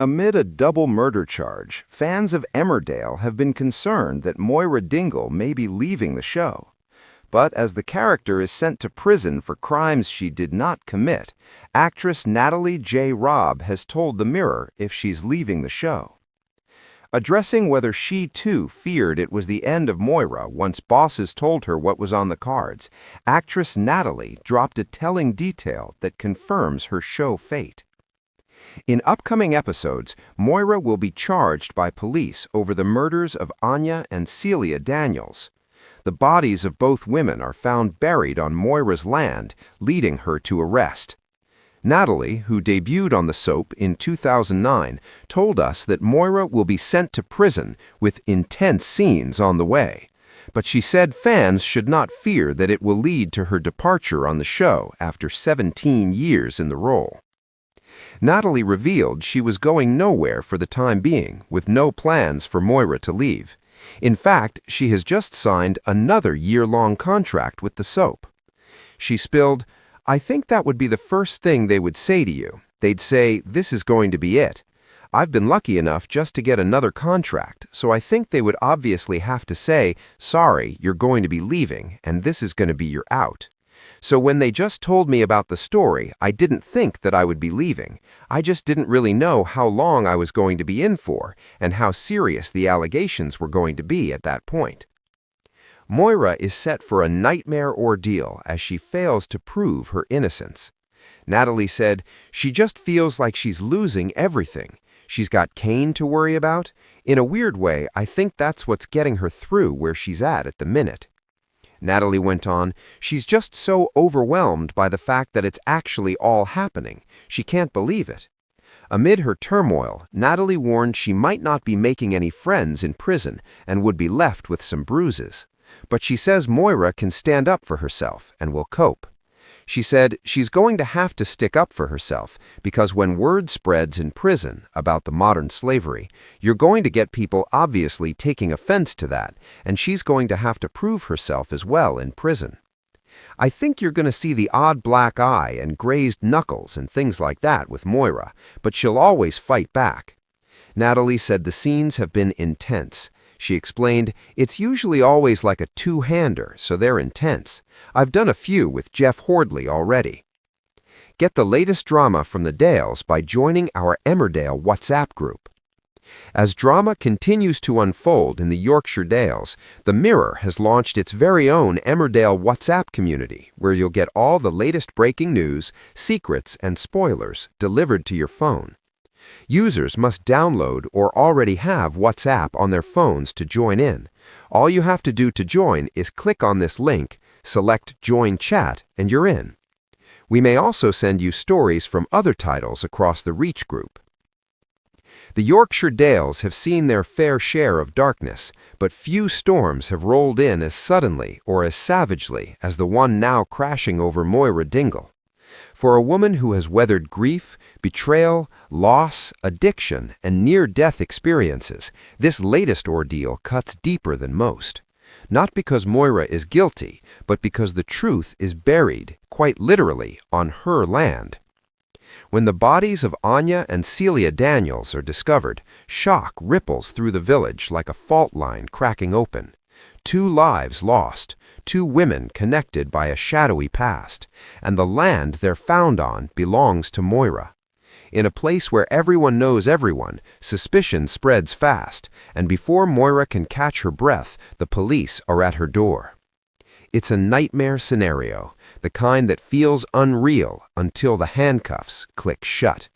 Amid a double murder charge, fans of Emmerdale have been concerned that Moira Dingle may be leaving the show. But as the character is sent to prison for crimes she did not commit, actress Natalie J. Robb has told The Mirror if she's leaving the show. Addressing whether she too feared it was the end of Moira once bosses told her what was on the cards, actress Natalie dropped a telling detail that confirms her show fate. In upcoming episodes, Moira will be charged by police over the murders of Anya and Celia Daniels. The bodies of both women are found buried on Moira's land, leading her to arrest. Natalie, who debuted on the soap in 2009, told us that Moira will be sent to prison with intense scenes on the way. But she said fans should not fear that it will lead to her departure on the show after 17 years in the role. Natalie revealed she was going nowhere for the time being, with no plans for Moira to leave. In fact, she has just signed another year-long contract with the soap. She spilled, "I think that would be the first thing they would say to you. They'd say, this is going to be it. I've been lucky enough just to get another contract, so I think they would obviously have to say, sorry, you're going to be leaving, and this is going to be your out. So when they just told me about the story, I didn't think that I would be leaving. I just didn't really know how long I was going to be in for and how serious the allegations were going to be at that point." Moira is set for a nightmare ordeal as she fails to prove her innocence. Natalie said, "She just feels like she's losing everything. She's got Kane to worry about. In a weird way, I think that's what's getting her through where she's at the minute." Natalie went on, "She's just so overwhelmed by the fact that it's actually all happening. She can't believe it." Amid her turmoil, Natalie warned she might not be making any friends in prison and would be left with some bruises. But she says Moira can stand up for herself and will cope. She said she's going to have to stick up for herself because when word spreads in prison about the modern slavery, you're going to get people obviously taking offense to that, and she's going to have to prove herself as well in prison. "I think you're going to see the odd black eye and grazed knuckles and things like that with Moira, but she'll always fight back." Natalie said the scenes have been intense. She explained, "It's usually always like a two-hander, so they're intense. I've done a few with Jeff Hordley already." Get the latest drama from the Dales by joining our Emmerdale WhatsApp group. As drama continues to unfold in the Yorkshire Dales, The Mirror has launched its very own Emmerdale WhatsApp community, where you'll get all the latest breaking news, secrets, and spoilers delivered to your phone. Users must download or already have WhatsApp on their phones to join in. All you have to do to join is click on this link, select Join Chat, and you're in. We may also send you stories from other titles across the Reach group. The Yorkshire Dales have seen their fair share of darkness, but few storms have rolled in as suddenly or as savagely as the one now crashing over Moira Dingle. For a woman who has weathered grief, betrayal, loss, addiction, and near-death experiences, this latest ordeal cuts deeper than most. Not because Moira is guilty, but because the truth is buried, quite literally, on her land. When the bodies of Anya and Celia Daniels are discovered, shock ripples through the village like a fault line cracking open. 2 lives lost, 2 women connected by a shadowy past, and the land they're found on belongs to Moira. In a place where everyone knows everyone, suspicion spreads fast, and before Moira can catch her breath, the police are at her door. It's a nightmare scenario, the kind that feels unreal until the handcuffs click shut.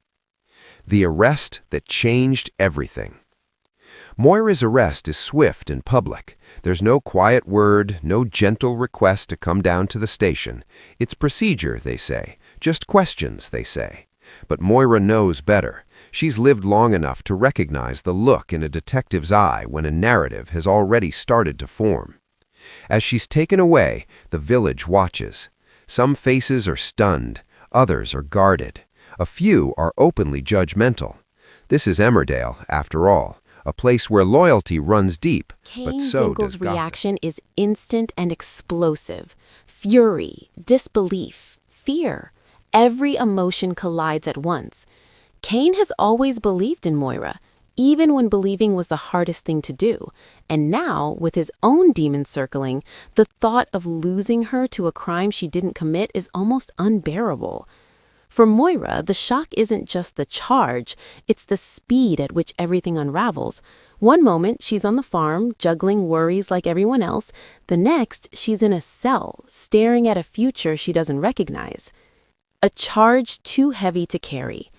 The arrest that changed everything. Moira's arrest is swift and public. There's no quiet word, no gentle request to come down to the station. It's procedure, they say. Just questions, they say. But Moira knows better. She's lived long enough to recognize the look in a detective's eye when a narrative has already started to form. As she's taken away, the village watches. Some faces are stunned, others are guarded. A few are openly judgmental. This is Emmerdale, after all. A place where loyalty runs deep, but so does Dingle's gossip. reaction is instant and explosive. Fury, disbelief, fear. Every emotion collides at once. Kane has always believed in Moira, even when believing was the hardest thing to do. And now, with his own demons circling, the thought of losing her to a crime she didn't commit is almost unbearable. For Moira, the shock isn't just the charge, it's the speed at which everything unravels. One moment, she's on the farm, juggling worries like everyone else. The next, she's in a cell, staring at a future she doesn't recognize. A charge too heavy to carry.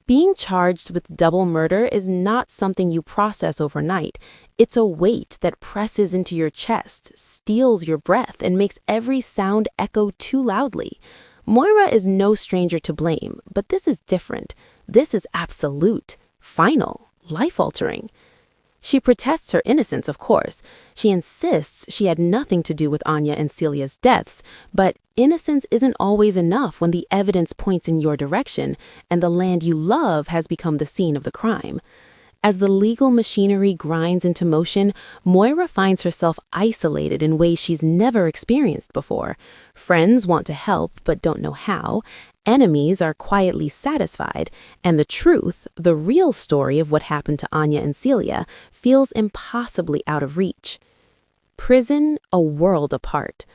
Being charged with double murder is not something you process overnight. It's a weight that presses into your chest, steals your breath, and makes every sound echo too loudly. Moira is no stranger to blame, but this is different. This is absolute, final, life-altering. She protests her innocence, of course. She insists she had nothing to do with Anya and Celia's deaths, but innocence isn't always enough when the evidence points in your direction and the land you love has become the scene of the crime. As the legal machinery grinds into motion, Moira finds herself isolated in ways she's never experienced before. Friends want to help but don't know how. Enemies are quietly satisfied, and the truth, the real story of what happened to Anya and Celia, feels impossibly out of reach. Prison, a world apart.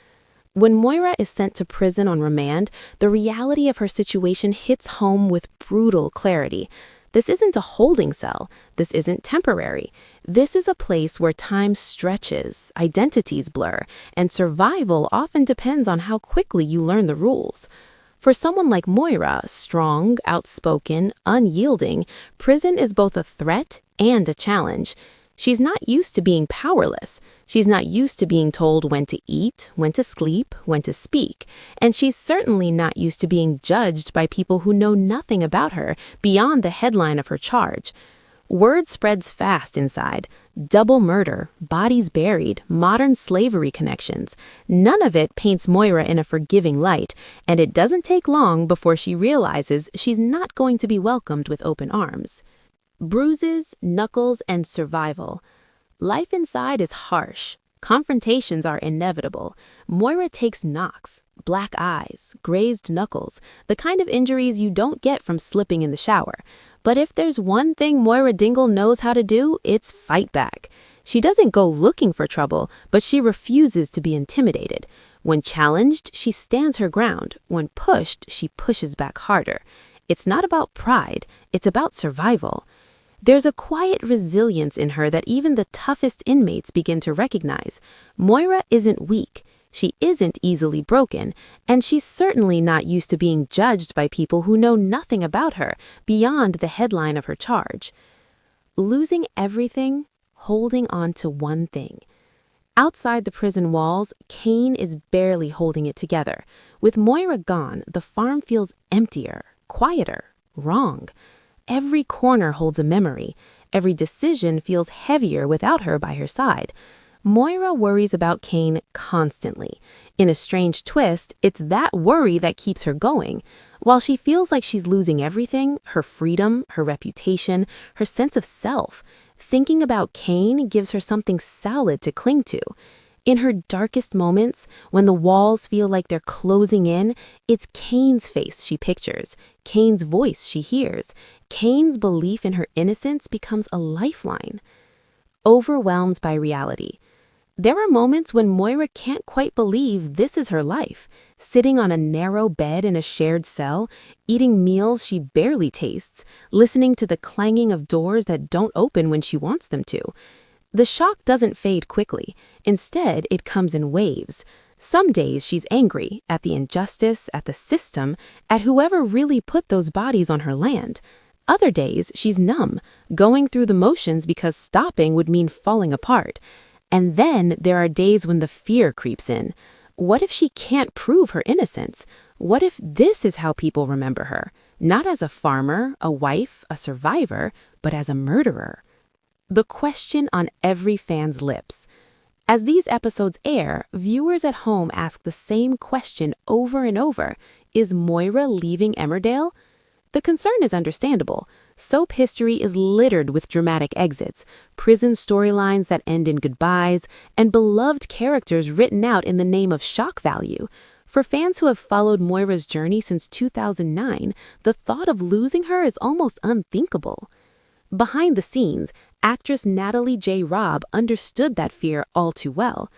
When Moira is sent to prison on remand, the reality of her situation hits home with brutal clarity. This isn't a holding cell. This isn't temporary. This is a place where time stretches, identities blur, and survival often depends on how quickly you learn the rules. For someone like Moira, strong, outspoken, unyielding, prison is both a threat and a challenge. She's not used to being powerless. She's not used to being told when to eat, when to sleep, when to speak. And she's certainly not used to being judged by people who know nothing about her beyond the headline of her charge. Word spreads fast inside. Double murder, bodies buried, modern slavery connections. None of it paints Moira in a forgiving light, and it doesn't take long before she realizes she's not going to be welcomed with open arms. Bruises, knuckles, and survival. Life inside is harsh. Confrontations are inevitable. Moira takes knocks, black eyes, grazed knuckles, the kind of injuries you don't get from slipping in the shower. But if there's one thing Moira Dingle knows how to do, it's fight back. She doesn't go looking for trouble, but she refuses to be intimidated. When challenged, she stands her ground. When pushed, she pushes back harder. It's not about pride, it's about survival. There's a quiet resilience in her that even the toughest inmates begin to recognize. Moira isn't weak, she isn't easily broken, and she's certainly not used to being judged by people who know nothing about her beyond the headline of her charge. Losing everything, holding on to one thing. Outside the prison walls, Kane is barely holding it together. With Moira gone, the farm feels emptier, quieter, wrong. Every corner holds a memory. Every decision feels heavier without her by her side. Moira worries about Kane constantly. In a strange twist, it's that worry that keeps her going. While she feels like she's losing everything, her freedom, her reputation, her sense of self, thinking about Kane gives her something solid to cling to. In her darkest moments, when the walls feel like they're closing in, it's Kane's face she pictures, Kane's voice she hears. Kane's belief in her innocence becomes a lifeline. Overwhelmed by reality. There are moments when Moira can't quite believe this is her life, sitting on a narrow bed in a shared cell, eating meals she barely tastes, listening to the clanging of doors that don't open when she wants them to. The shock doesn't fade quickly. Instead, it comes in waves. Some days she's angry at the injustice, at the system, at whoever really put those bodies on her land. Other days, she's numb, going through the motions because stopping would mean falling apart. And then there are days when the fear creeps in. What if she can't prove her innocence? What if this is how people remember her? Not as a farmer, a wife, a survivor, but as a murderer. The question on every fan's lips. As these episodes air, viewers at home ask the same question over and over. Is Moira leaving Emmerdale? The concern is understandable. Soap history is littered with dramatic exits, prison storylines that end in goodbyes, and beloved characters written out in the name of shock value. For fans who have followed Moira's journey since 2009, the thought of losing her is almost unthinkable. Behind the scenes, actress Natalie J. Robb understood that fear all too well.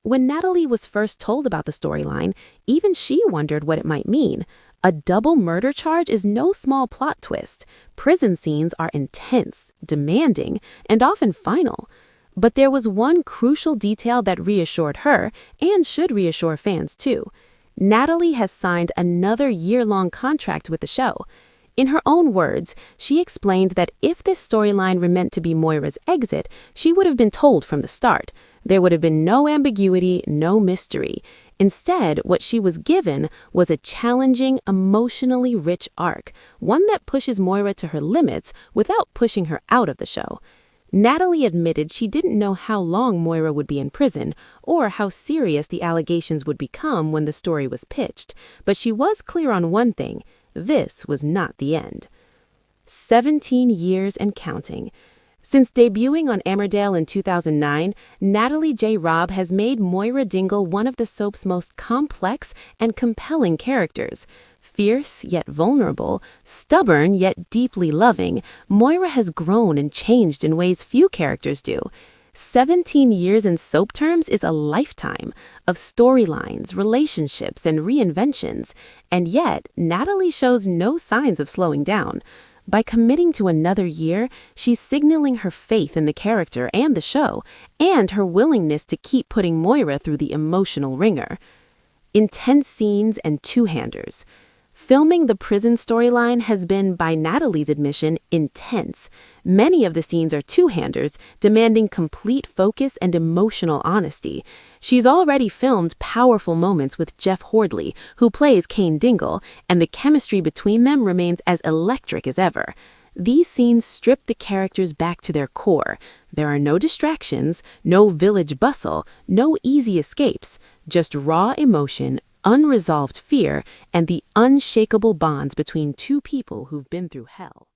When Natalie was first told about the storyline, even she wondered what it might mean. A double murder charge is no small plot twist. Prison scenes are intense, demanding, and often final. But there was one crucial detail that reassured her, and should reassure fans too. Natalie has signed another year-long contract with the show. In her own words, she explained that if this storyline were meant to be Moira's exit, she would have been told from the start. There would have been no ambiguity, no mystery. Instead, what she was given was a challenging, emotionally rich arc, one that pushes Moira to her limits without pushing her out of the show. Natalie admitted she didn't know how long Moira would be in prison or how serious the allegations would become when the story was pitched, but she was clear on one thing: this was not the end. 17 years and counting. Since debuting on Emmerdale in 2009, Natalie J. Robb has made Moira Dingle one of the soap's most complex and compelling characters. Fierce yet vulnerable, stubborn yet deeply loving, Moira has grown and changed in ways few characters do. 17 years in soap terms is a lifetime of storylines, relationships, and reinventions, and yet Natalie shows no signs of slowing down. By committing to another year, she's signaling her faith in the character and the show, and her willingness to keep putting Moira through the emotional ringer. Intense scenes and two-handers. Filming the prison storyline has been, by Natalie's admission, intense. Many of the scenes are two-handers, demanding complete focus and emotional honesty. She's already filmed powerful moments with Jeff Hordley, who plays Kane Dingle, and the chemistry between them remains as electric as ever. These scenes strip the characters back to their core. There are no distractions, no village bustle, no easy escapes, just raw emotion, unresolved fear, and the unshakable bonds between two people who've been through hell.